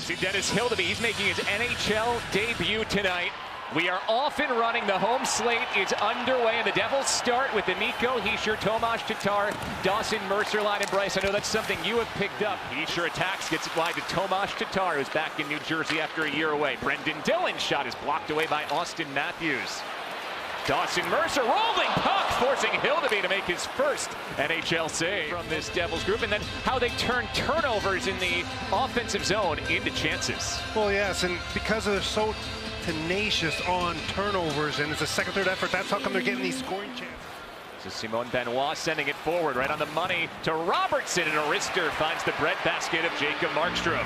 See Dennis Hildeby, he's making his NHL debut tonight. We are off and running. The home slate is underway, and the Devils start with the Nico Hischier, Tomas Tatar, Dawson Mercer line, and Bryce. I know that's something you have picked up. Hischier attacks, gets it wide to Tomas Tatar, who's back in New Jersey after a year away. Brendan Dillon's shot is blocked away by Austin Matthews. Dawson Mercer rolling puck, forcing Hildeby to make his first NHL save from this Devils group, and then how they turn turnovers in the offensive zone into chances. Well, yes, and because they're so tenacious on turnovers, and it's a second, third effort, that's how come they're getting these scoring chances. This is Simon Benoit sending it forward, right on the money to Robertson, and a wrister finds the breadbasket of Jacob Markstrom,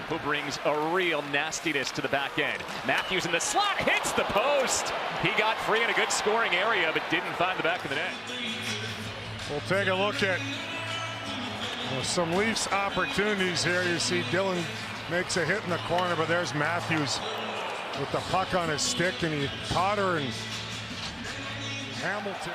who brings a real nastiness to the back end. Matthews in the slot, hits the post. He got free in a good scoring area, but didn't find the back of the net. We'll take a look at some Leafs opportunities here. You see Dillon makes a hit in the corner, but there's Matthews with the puck on his stick, and he Potter and Hamilton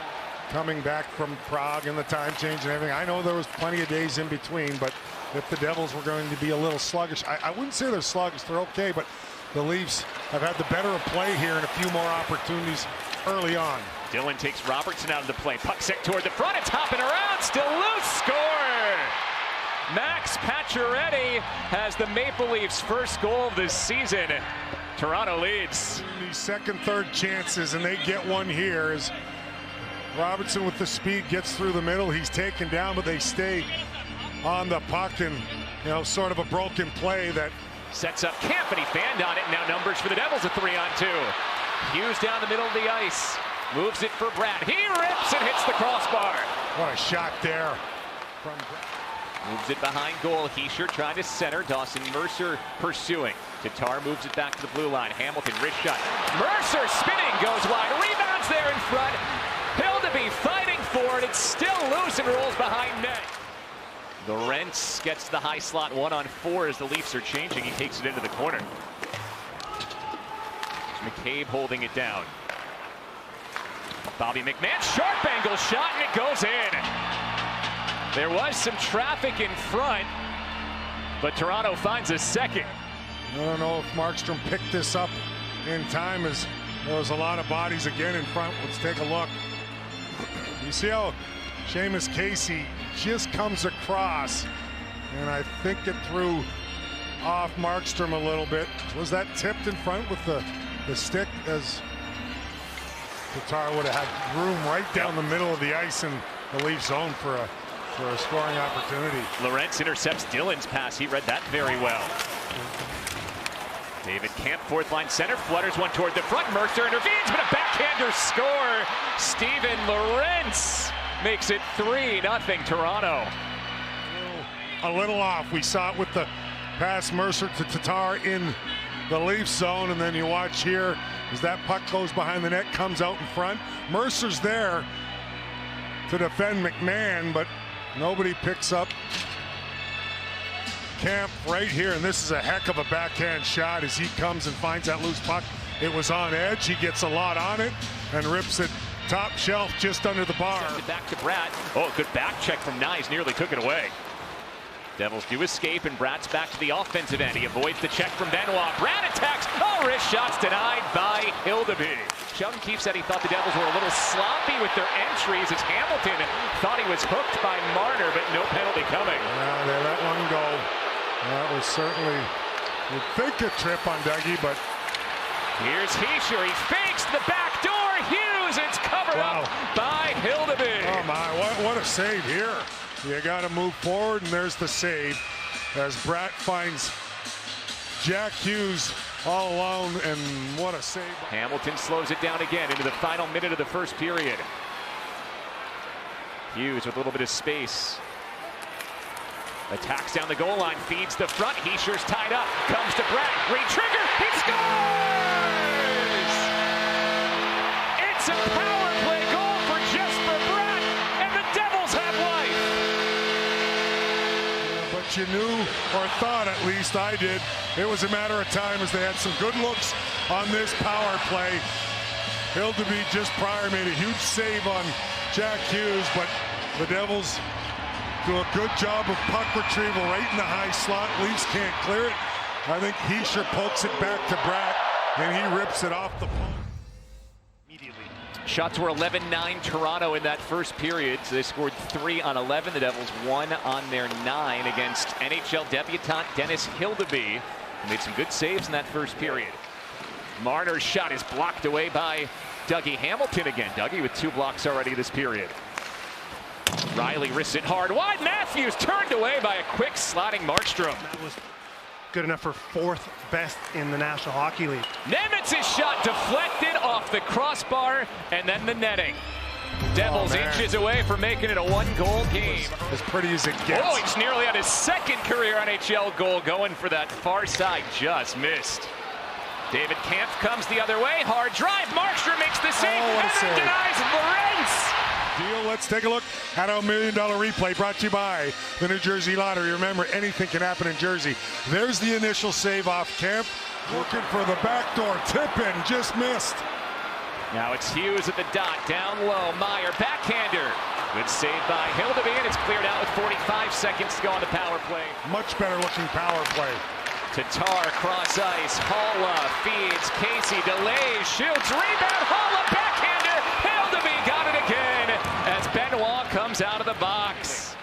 coming back from Prague and the time change and everything. I know there was plenty of days in between, but if the Devils were going to be a little sluggish, I wouldn't say they're sluggish, they're okay, but the Leafs have had the better of play here and a few more opportunities early on. Dillon takes Robertson out of the play. Puck set toward the front, it's hopping around, still loose, score! Max Pacioretty has the Maple Leafs' first goal of this season. Toronto leads. These second, third chances, and they get one here as Robertson with the speed gets through the middle. He's taken down, but they stay on the puck, and sort of a broken play that sets up Camp, and he fanned on it. Now numbers for the Devils, a 3-on-2. Hughes down the middle of the ice, moves it for Brad. He rips and hits the crossbar. What a shot there from Brad. Moves it behind goal. Hischier trying to center. Dawson Mercer pursuing. Tatar moves it back to the blue line. Hamilton, wrist shot. Mercer spinning, goes wide. Rebounds there in front. Hildeby fighting for it. It's still loose and rolls behind net. Lorentz gets the high slot 1-on-4 as the Leafs are changing. He takes it into the corner. McCabe holding it down. Bobby McMann, sharp angle shot, and it goes in. There was some traffic in front, but Toronto finds a second. I don't know if Markstrom picked this up in time, as there was a lot of bodies again in front. Let's take a look. You see how Seamus Casey just comes across, and I think it threw off Markstrom a little bit. Was that tipped in front with the stick, as Tatar would have had room right down the middle of the ice in the Leafs zone for a scoring opportunity. Lorentz intercepts Dillon's pass. He read that very well. David Camp, fourth line center, flutters one toward the front. Mercer intervenes, but a backhander score. Steven Lorentz makes it 3-0 Toronto. A little off. We saw it with the pass Mercer to Tatar in the Leafs zone, and then you watch here as that puck goes behind the net, comes out in front. Mercer's there to defend McMann, but nobody picks up Camp right here, and this is a heck of a backhand shot as he comes and finds that loose puck. It was on edge. He gets a lot on it and rips it top shelf just under the bar. Sends it back to Brad. Oh, good back check from Nyes, nearly took it away. Devils do escape, and Brad's back to the offensive end. He avoids the check from Benoit. Brad attacks. Oh, wrist shots denied by Hildeby. Sheldon Keefe said he thought the Devils were a little sloppy with their entries, as Hamilton thought he was hooked by Marner, but no penalty coming. Yeah, they let one go. That was certainly, you'd think, a trip on Dougie, but here's Hischier. He fakes the back door. Hughes, it's covered up by Hildeby. Oh my, what a save here. You got to move forward, and there's the save as Bratt finds Jack Hughes all alone, and what a save. Hamilton slows it down again into the final minute of the first period. Hughes with a little bit of space. Attacks down the goal line, feeds the front. Hischier's tied up, comes to Bratt. Re-trigger, he scores! It's a power play goal for Jesper Bratt, and the Devils have life. But you knew, or thought at least, I did, it was a matter of time as they had some good looks on this power play. Hildeby just prior made a huge save on Jack Hughes, but the Devils do a good job of puck retrieval right in the high slot. Leafs can't clear it. I think Hischier pokes it back to Bratt, and he rips it off the post. Immediately. Shots were 11-9 Toronto in that first period. So they scored 3 on 11. The Devils 1 on their 9 against NHL debutant Dennis Hildeby, who made some good saves in that first period. Marner's shot is blocked away by Dougie Hamilton again. Dougie with 2 blocks already this period. Riley wrists it hard wide. Matthews turned away by a quick sliding Markstrom. That was good enough for 4th best in the National Hockey League. Nemitz's shot deflected off the crossbar and then the netting. Devils inches away from making it a 1-goal game. As pretty as it gets. Oh, he's nearly on his 2nd career NHL goal, going for that far side, just missed. David Kampf comes the other way, hard drive, Markstrom makes the save, and denies Lorentz. Let's take a look at our $1 million replay brought to you by the New Jersey Lottery. Remember, anything can happen in Jersey. There's the initial save off Kampf, looking for the backdoor tip in, just missed. Now it's Hughes at the dot, down low, Meyer, backhander. Good save by Hildeby, and it's cleared out with 45 seconds to go on the power play. Much better looking power play. Tatar cross ice, Halla feeds, Casey delays, shoots, rebound, Halla backhander, Hildeby got it again as Benoit comes out of the box.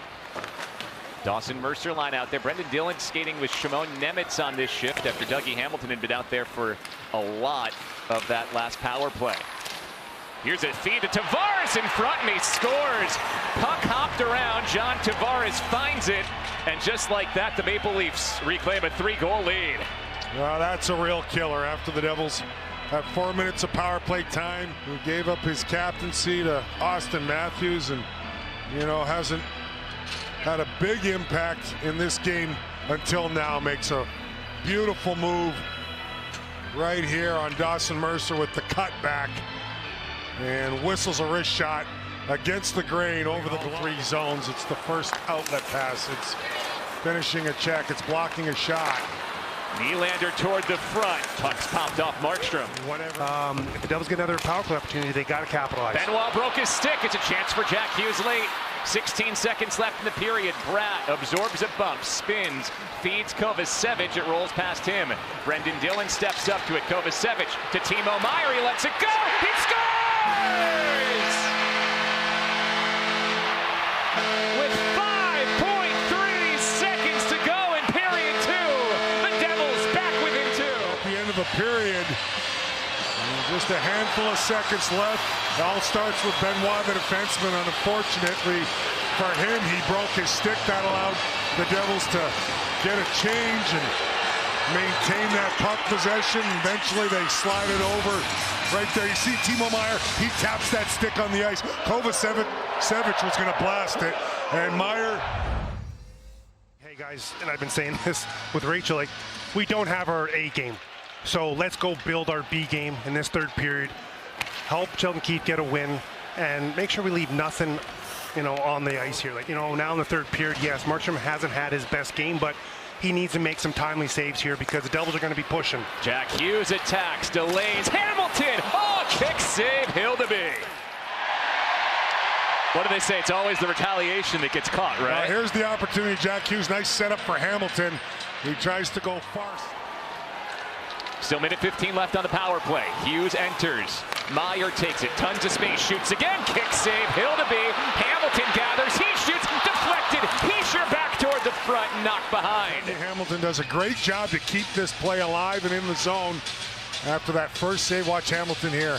Dawson Mercer line out there. Brendan Dillon skating with Shimon Nemitz on this shift after Dougie Hamilton had been out there for a lot of that last power play. Here's a feed to Tavares in front, and he scores. Puck hopped around, John Tavares finds it, and just like that, the Maple Leafs reclaim a 3-goal lead. Well, that's a real killer after the Devils had 4 minutes of power play time, who gave up his captaincy to Austin Matthews, and, you know, hasn't had a big impact in this game until now. Makes a beautiful move right here on Dawson Mercer with the cutback, and whistles a wrist shot against the grain over the 3 zones. It's the first outlet pass. It's finishing a check. It's blocking a shot. Nylander toward the front. Puck's popped off Markstrom. If the Devils get another power play opportunity, they got to capitalize. Benoit broke his stick. It's a chance for Jack Hughes late. 16 seconds left in the period. Bratt absorbs a bump, spins, feeds Kovacevic. It rolls past him. Brendan Dillon steps up to it. Kovacevic to Timo Meier. He lets it go. He scores! With 5.3 seconds to go in period 2, the Devils back within 2. At the end of the period, just a handful of seconds left. It all starts with Benoit, the defenseman. Unfortunately for him, he broke his stick. That allowed the Devils to get a change and maintain that puck possession. Eventually, they slide it over right there. You see Timo Meier, he taps that stick on the ice. Kovacevic was going to blast it, and Meier. Hey guys, and I've been saying this with Rachel, like, we don't have our A game. So let's go build our B game in this 3rd period. Help Sheldon Keefe get a win and make sure we leave nothing, you know, on the ice here. Like, you know, now in the 3rd period, yes, Markstrom hasn't had his best game, but he needs to make some timely saves here because the Devils are going to be pushing. Jack Hughes attacks, delays, Hamilton! Oh, kick save, Hildeby. What do they say? It's always the retaliation that gets caught, right? Here's the opportunity, Jack Hughes. Nice setup for Hamilton. He tries to go far. Still minute 15 left on the power play. Hughes enters. Meyer takes it. Tons of space. Shoots again. Kick save. Hildeby. Hamilton gathers. He shoots. Deflected. Hischier back toward the front. Knocked behind. Hamilton does a great job to keep this play alive and in the zone. After that first save, watch Hamilton here.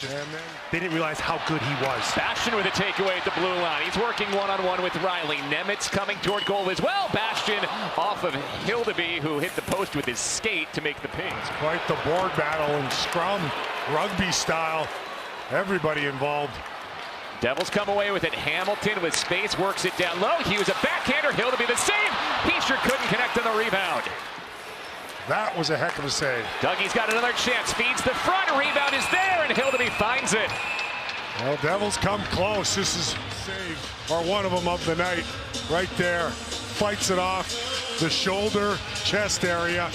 And then they didn't realize how good he was. Bastion with a takeaway at the blue line. He's working one-on-one with Riley. Nemitz coming toward goal as well. Bastion off of Hildeby, who hit the post with his skate to make the ping. It's quite the board battle and scrum, rugby style. Everybody involved. Devils come away with it. Hamilton with space works it down low. Hughes a backhander. Hildeby the save. Hischier couldn't connect on the rebound. That was a heck of a save. Dougie's got another chance. Feeds the front. Rebound is there, and Hildeby finds it. Well, Devils come close. This is save, or one of them of the night. Right there. Fights it off the shoulder, chest area.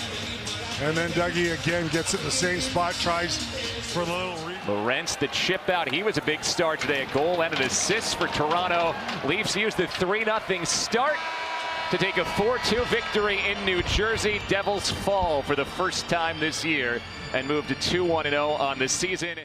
And then Dougie again gets it in the same spot. Tries for a little rebound. Lorentz, the chip out. He was a big star today. A goal and an assist for Toronto. Leafs use the 3-0 start. to take a 4-2 victory in New Jersey. Devils fall for the first time this year and move to 2-1-0 on the season.